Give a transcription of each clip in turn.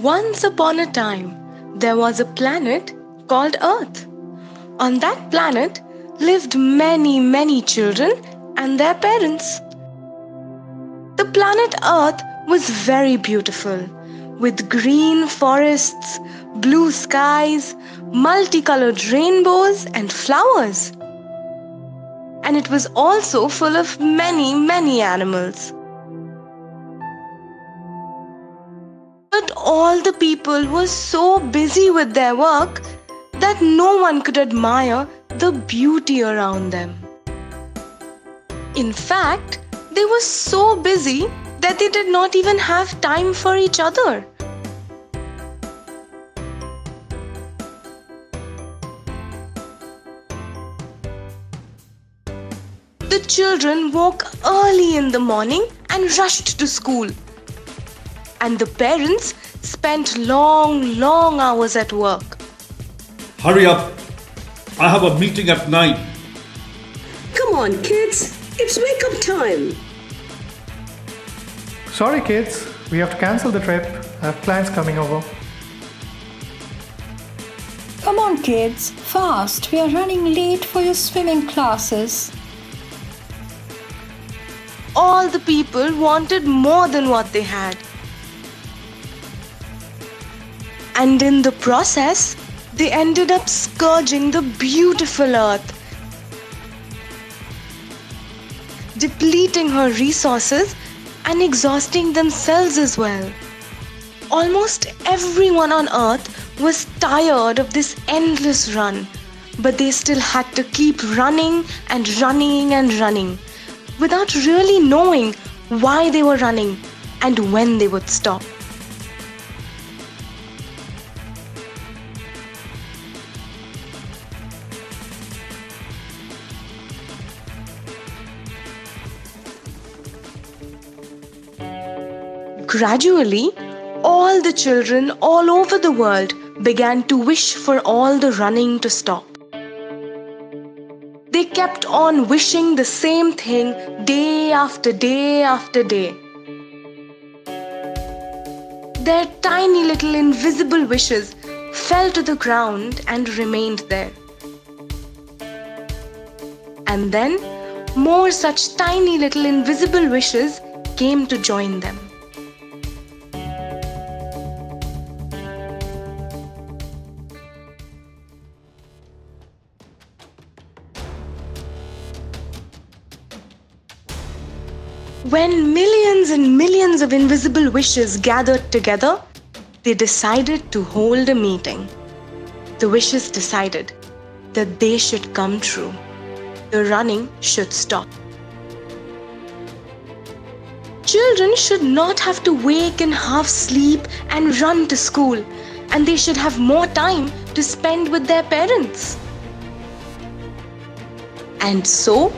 Once upon a time, there was a planet called Earth. On that planet lived many children and their parents. The planet Earth was very beautiful, with green forests, blue skies, multicolored rainbows, and flowers. And it was also full of many animals. But all the people were so busy with their work that no one could admire the beauty around them. In fact, they were so busy that they did not even have time for each other. The children woke early in the morning and rushed to school. And the parents spent long hours at work. Hurry up! I have a meeting at 9. Come on, kids. It's wake-up time. Sorry, kids. We have to cancel the trip. I have clients coming over. Come on, kids. Fast. We are running late for your swimming classes. All the people wanted more than what they had. And in the process, they ended up scourging the beautiful Earth, depleting her resources and exhausting themselves as well. Almost everyone on Earth was tired of this endless run, but they still had to keep running without really knowing why they were running and when they would stop. Gradually, all the children all over the world began to wish for all the running to stop. They kept on wishing the same thing day after day. Their tiny little invisible wishes fell to the ground and remained there. And then more such tiny little invisible wishes came to join them. When millions and millions of invisible wishes gathered together, they decided to hold a meeting. The wishes decided that they should come true. The running should stop. Children should not have to wake in half sleep and run to school, and they should have more time to spend with their parents. And so,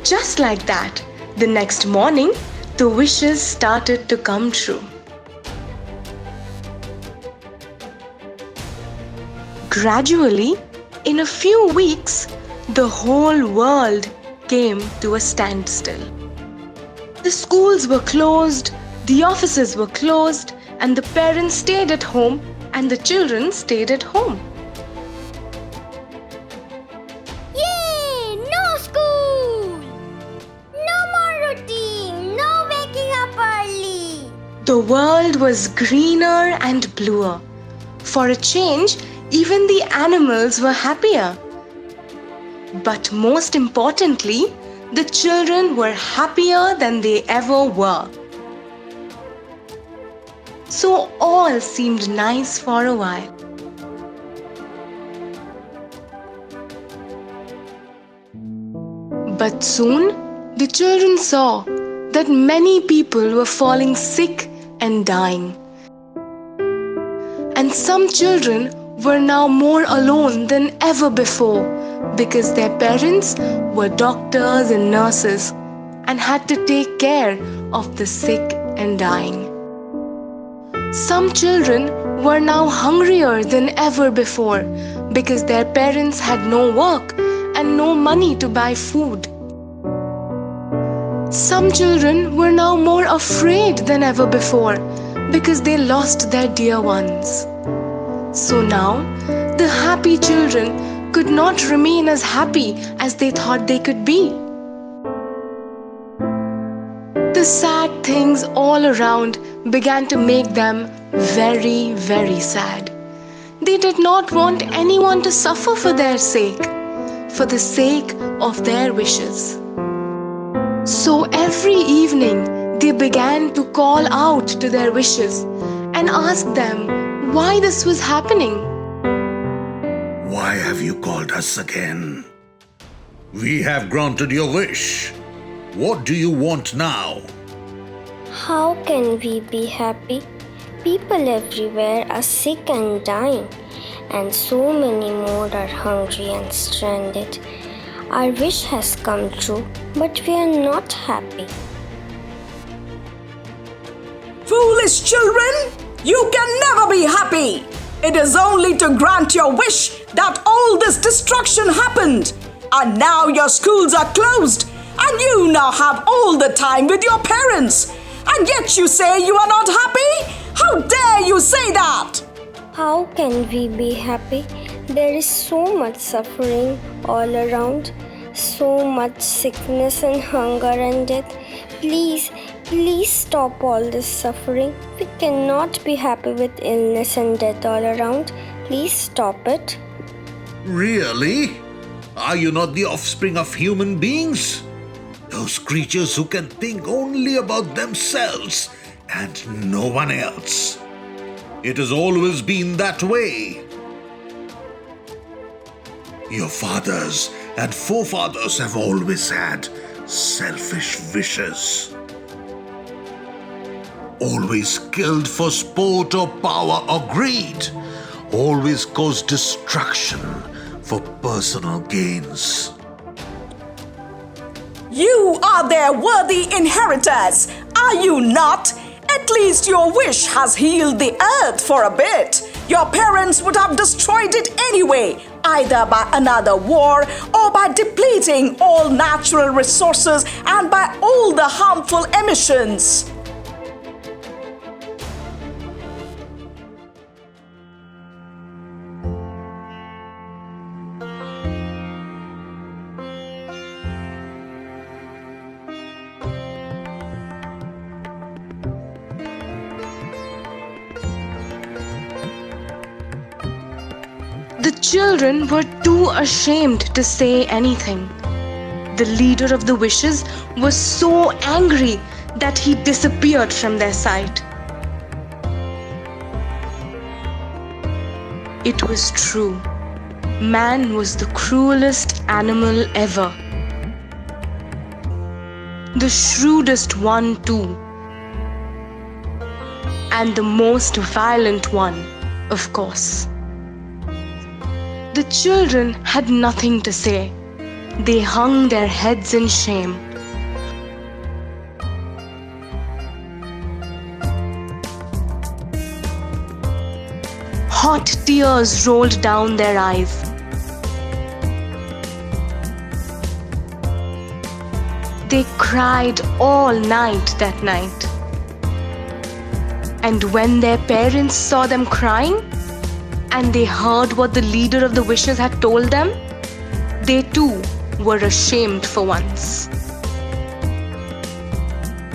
just like that, the next morning, the wishes started to come true. Gradually, in a few weeks, the whole world came to a standstill. The schools were closed, the offices were closed, and the parents stayed at home, and the children stayed at home. The world was greener and bluer. For a change, even the animals were happier. But most importantly, the children were happier than they ever were. So all seemed nice for a while. But soon, the children saw that many people were falling sick and dying. And some children were now more alone than ever before because their parents were doctors and nurses and had to take care of the sick and dying. Some children were now hungrier than ever before because their parents had no work and no money to buy food. Some children were now more afraid than ever before because they lost their dear ones. So now, the happy children could not remain as happy as they thought they could be. The sad things all around began to make them very, very sad. They did not want anyone to suffer for their sake, for the sake of their wishes. So every evening, they began to call out to their wishes and ask them why this was happening. Why have you called us again? We have granted your wish. What do you want now? How can we be happy? People everywhere are sick and dying, and so many more are hungry and stranded. Our wish has come true, but we are not happy. Foolish children, you can never be happy. It is only to grant your wish that all this destruction happened. And now your schools are closed, and you now have all the time with your parents. And yet you say you are not happy? How dare you say that? How can we be happy? There is so much suffering all around, so much sickness and hunger and death. Please stop all this suffering. We cannot be happy with illness and death all around. Please stop it. Really? Are you not the offspring of human beings? Those creatures who can think only about themselves and no one else. It has always been that way. Your fathers and forefathers have always had selfish wishes. Always killed for sport or power or greed. Always caused destruction for personal gains. You are their worthy inheritors, are you not? At least your wish has healed the earth for a bit. Your parents would have destroyed it anyway, either by another war or by depleting all natural resources and by all the harmful emissions. The children were too ashamed to say anything. The leader of the wishes was so angry that he disappeared from their sight. It was true. Man was the cruelest animal ever. The shrewdest one too. And the most violent one, of course. The children had nothing to say. They hung their heads in shame. Hot tears rolled down their eyes. They cried all night that night. And when their parents saw them crying, and they heard what the leader of the wishes had told them, they too were ashamed for once.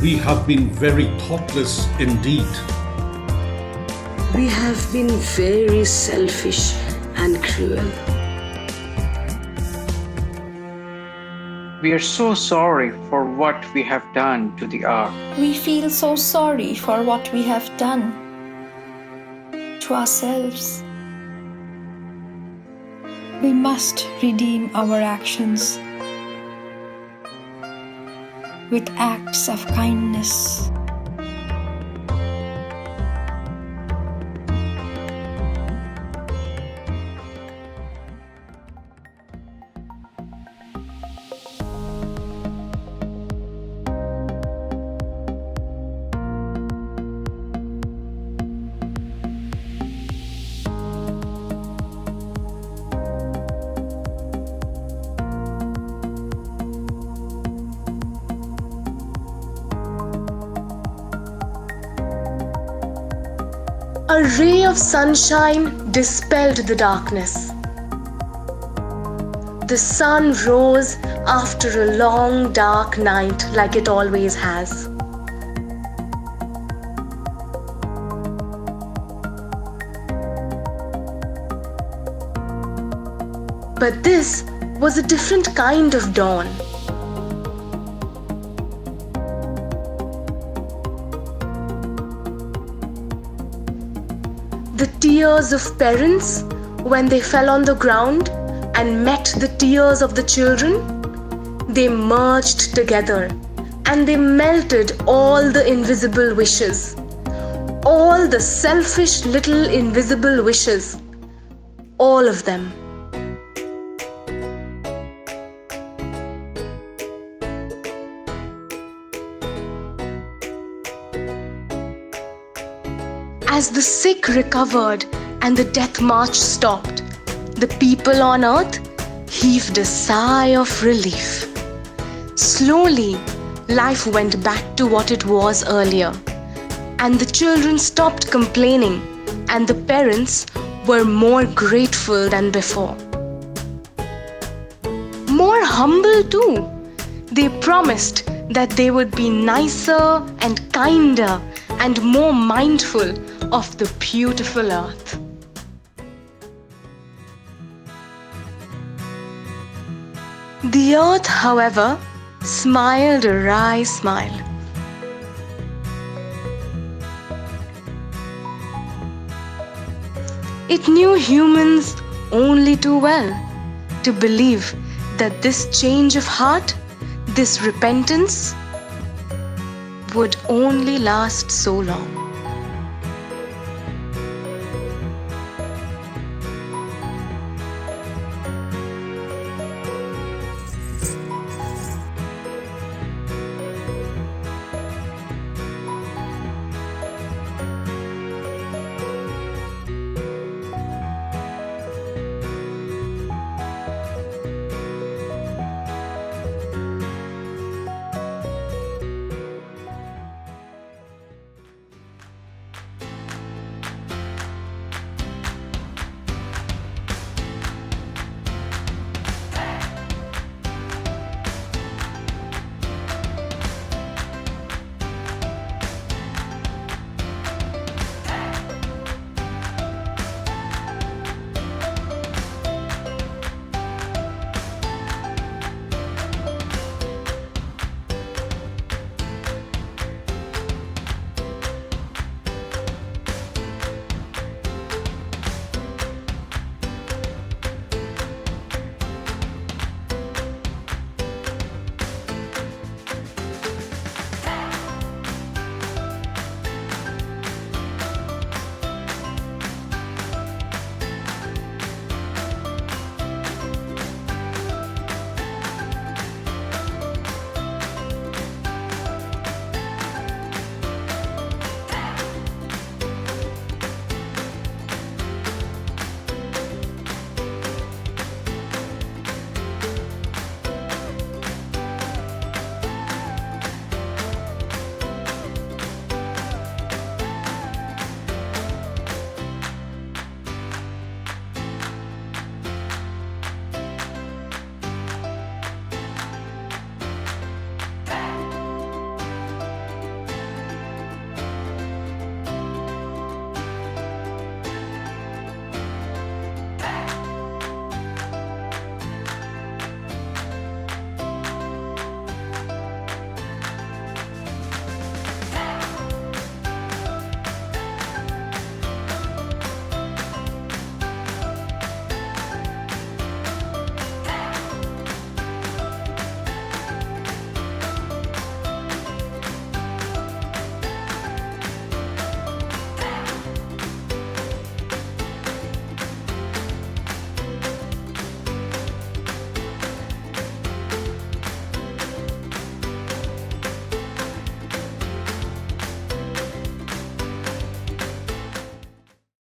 We have been very thoughtless indeed. We have been very selfish and cruel. We are so sorry for what we have done to the earth. We feel so sorry for what we have done to ourselves. We must redeem our actions with acts of kindness. a ray of sunshine dispelled the darkness. The sun rose after a long dark night like it always has. But this was a different kind of dawn. The tears of parents when they fell on the ground and met the tears of the children, they merged together and they melted all the invisible wishes, all the selfish little invisible wishes, all of them. As the sick recovered and the death march stopped, the people on earth heaved a sigh of relief. Slowly, life went back to what it was earlier, and the children stopped complaining, and the parents were more grateful than before. More humble too. They promised that they would be nicer and kinder and more mindful of the beautiful earth. The earth, however, smiled a wry smile. It knew humans only too well to believe that this change of heart, this repentance, would only last so long.